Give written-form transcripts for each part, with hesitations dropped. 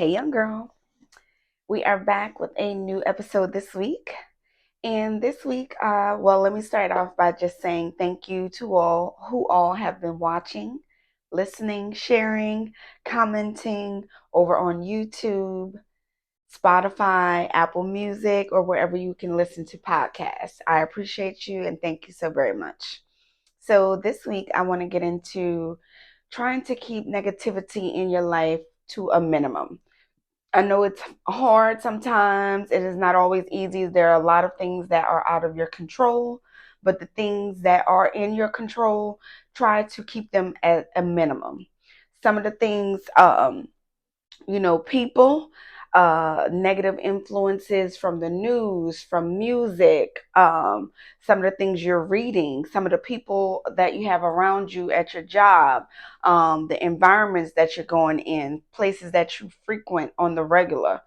Hey, young girl. We are back with a new episode this week. And this week, let me start off by just saying thank you to all who all have been watching, listening, sharing, commenting over on YouTube, Spotify, Apple Music, or wherever you can listen to podcasts. I appreciate you and thank you so very much. So, this week, I want to get into trying to keep negativity in your life to a minimum. I know it's hard sometimes. It is not always easy. There are a lot of things that are out of your control, but the things that are in your control, try to keep them at a minimum. Some of the things, people, negative influences from the news, from music, some of the things you're reading, some of the people that you have around you at your job, the environments that you're going in, places that you frequent on the regular,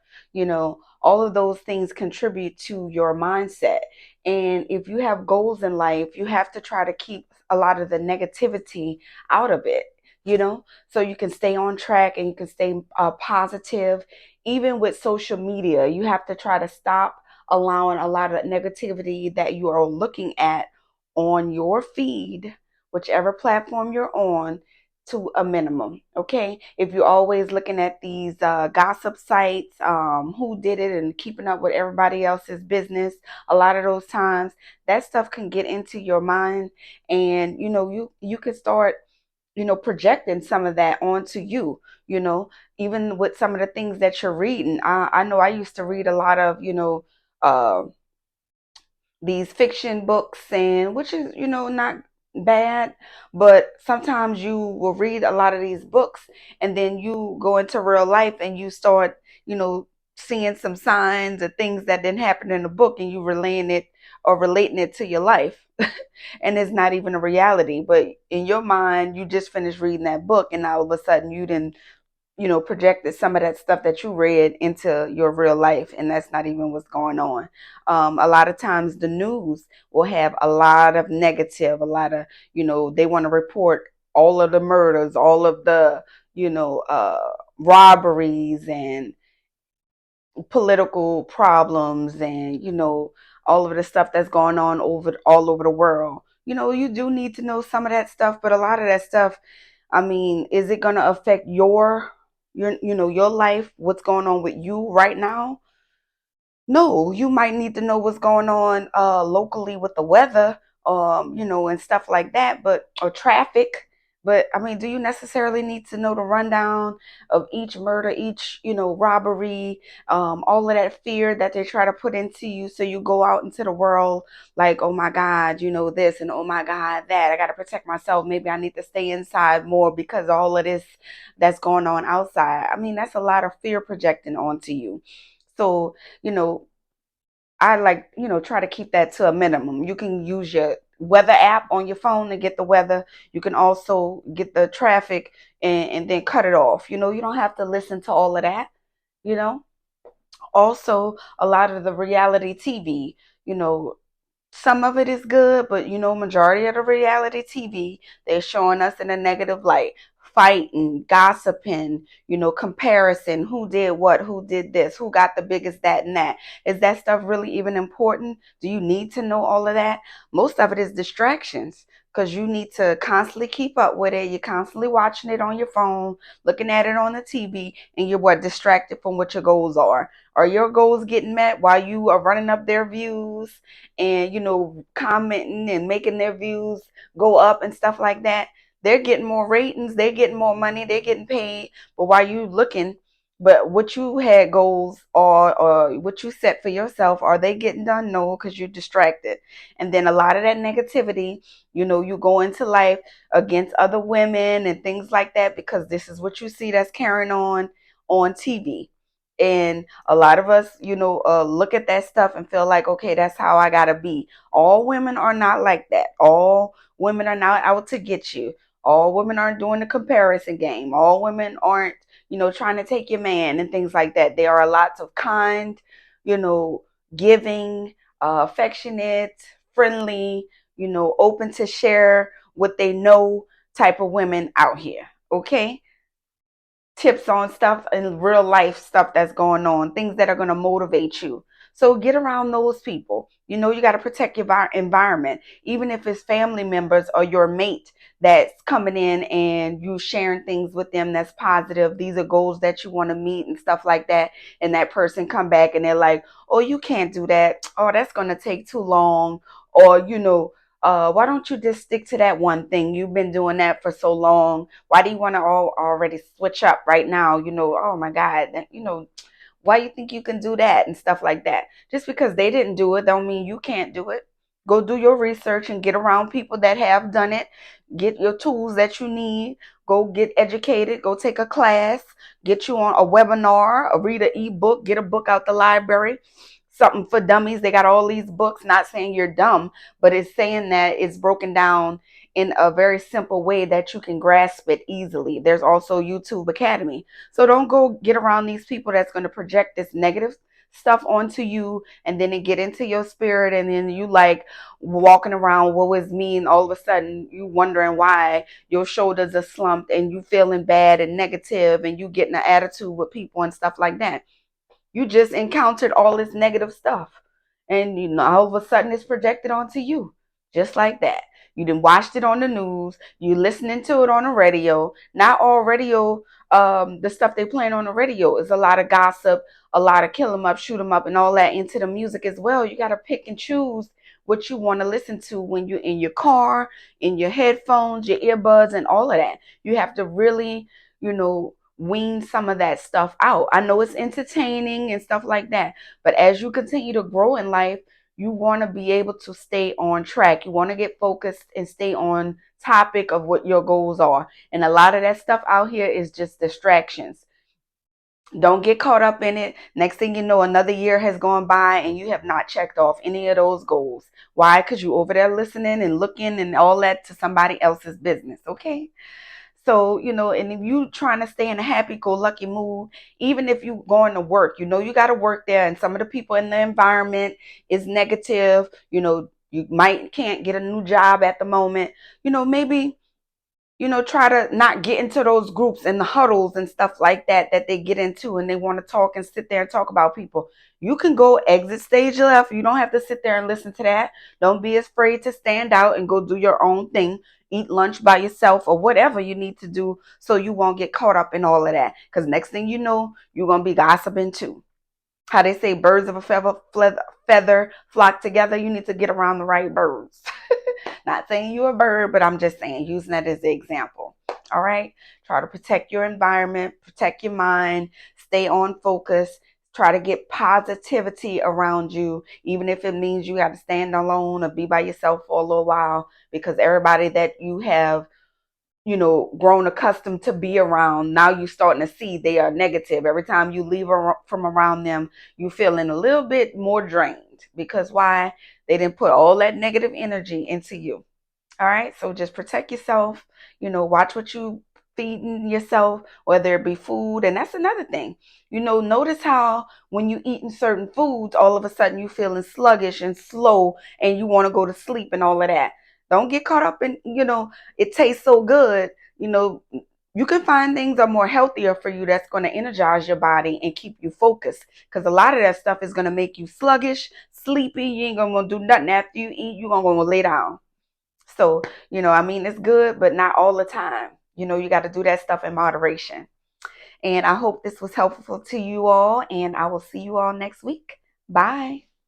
all of those things contribute to your mindset. And if you have goals in life, you have to try to keep a lot of the negativity out of it, so you can stay on track and you can stay positive. Even with social media, you have to try to stop allowing a lot of negativity that you are looking at on your feed, whichever platform you're on, to a minimum. Okay, if you're always looking at these gossip sites, who did it, and keeping up with everybody else's business, a lot of those times that stuff can get into your mind, and you can start projecting some of that onto you, even with some of the things that you're reading. I know I used to read a lot of, uh, these fiction books, and which is, not bad, but sometimes you will read a lot of these books and then you go into real life and you start, seeing some signs of things that didn't happen in the book, and you relaying it or relating it to your life. And it's not even a reality, but in your mind you just finished reading that book, and all of a sudden you didn't, projected some of that stuff that you read into your real life, and that's not even what's going on. A lot of times the news will have a lot of negative, a lot of, they want to report all of the murders, all of the, robberies and political problems, and all of the stuff that's going on all over the world. You do need to know some of that stuff, but a lot of that stuff, I mean, is it going to affect your life, what's going on with you right now? No, you might need to know what's going on locally with the weather, and stuff like that, but or traffic. But I mean, do you necessarily need to know the rundown of each murder, each, robbery, all of that fear that they try to put into you, so you go out into the world like, oh my God, this, and oh my God, that. I got to protect myself. Maybe I need to stay inside more because all of this that's going on outside. I mean, that's a lot of fear projecting onto you. So, you know, I like, try to keep that to a minimum. You can use your weather app on your phone to get the weather. You can also get the traffic, and then cut it off. You don't have to listen to all of that, you know. Also, a lot of the reality TV, you know, some of it is good, but majority of the reality TV, they're showing us in a negative light. Fighting, gossiping, comparison, who did what, who did this, who got the biggest that and that. Is that stuff really even important? Do you need to know all of that? Most of it is distractions, because you need to constantly keep up with it. You're constantly watching it on your phone, looking at it on the TV, and you're distracted from what your goals are. Are your goals getting met while you are running up their views and commenting and making their views go up and stuff like that? They're getting more ratings, they're getting more money, they're getting paid. But while you looking, but what you had goals, or what you set for yourself, are they getting done? No, because you're distracted. And then a lot of that negativity, you go into life against other women and things like that, because this is what you see that's carrying on TV. And a lot of us, look at that stuff and feel like, okay, that's how I gotta be. All women are not like that. All women are not out to get you. All women aren't doing the comparison game. All women aren't, trying to take your man and things like that. There are lots of kind, you know, giving, affectionate, friendly, open to share what they know type of women out here. Okay. tips on stuff in real life stuff that's going on, things that are going to motivate you. So get around those people. You know, you got to protect your environment, even if it's family members or your mate that's coming in and you sharing things with them that's positive. These are goals that you want to meet and stuff like that. And that person come back and they're like, oh, you can't do that. Oh, that's going to take too long. Or, why don't you just stick to that one thing? You've been doing that for so long. Why do you want to already switch up right now? Oh my God, why you think you can do that and stuff like that? Just because they didn't do it don't mean you can't do it. Go do your research and get around people that have done it. Get your tools that you need. Go get educated. Go take a class. Get you on a webinar, or read an ebook. Get a book out the library. Something for dummies. They got all these books. Not saying you're dumb, but it's saying that it's broken down in a very simple way that you can grasp it easily. There's also YouTube Academy. So don't go get around these people that's going to project this negative stuff onto you, and then it get into your spirit, and then you like walking around, what was me, and all of a sudden you wondering why your shoulders are slumped and you feeling bad and negative and you getting an attitude with people and stuff like that. You just encountered all this negative stuff. And all of a sudden it's projected onto you. Just like that. You done watched it on the news. You listening to it on the radio. Not all radio, the stuff they playing on the radio is a lot of gossip, a lot of kill 'em up, shoot 'em up, and all that into the music as well. You gotta pick and choose what you want to listen to when you're in your car, in your headphones, your earbuds, and all of that. You have to really, wean some of that stuff out. I know it's entertaining and stuff like that, but as you continue to grow in life, you want to be able to stay on track. You want to get focused and stay on topic of what your goals are. And a lot of that stuff out here is just distractions. Don't get caught up in it. Next thing you know, another year has gone by and you have not checked off any of those goals. Why? Because you over there listening and looking and all that to somebody else's business. Okay. So, and if you trying to stay in a happy-go-lucky mood, even if you going to work, you got to work there, and some of the people in the environment is negative. You might can't get a new job at the moment. Maybe try to not get into those groups and the huddles and stuff like that they get into, and they want to talk and sit there and talk about people. You can go exit stage left. You don't have to sit there and listen to that. Don't be afraid to stand out and go do your own thing. Eat lunch by yourself or whatever you need to do so you won't get caught up in all of that. Because next thing you know, you're going to be gossiping too. How they say birds of a feather flock together. You need to get around the right birds. Not saying you're a bird, but I'm just saying, using that as an example. All right. Try to protect your environment, protect your mind, stay on focus. Try to get positivity around you, even if it means you have to stand alone or be by yourself for a little while, because everybody that you have grown accustomed to be around, now you're starting to see they are negative. Every time you leave from around them, you feeling a little bit more drained, because why? They didn't put all that negative energy into you. All right. So just protect yourself, watch what you feeding yourself, whether it be food. And that's another thing. Notice how when you eating certain foods, all of a sudden you feeling sluggish and slow and you want to go to sleep and all of that. Don't get caught up in, it tastes so good. You can find things that are more healthier for you that's going to energize your body and keep you focused. Because a lot of that stuff is going to make you sluggish, sleepy. You ain't going to do nothing after you eat. You're going to lay down. So, it's good, but not all the time. You got to do that stuff in moderation. And I hope this was helpful to you all, and I will see you all next week. Bye.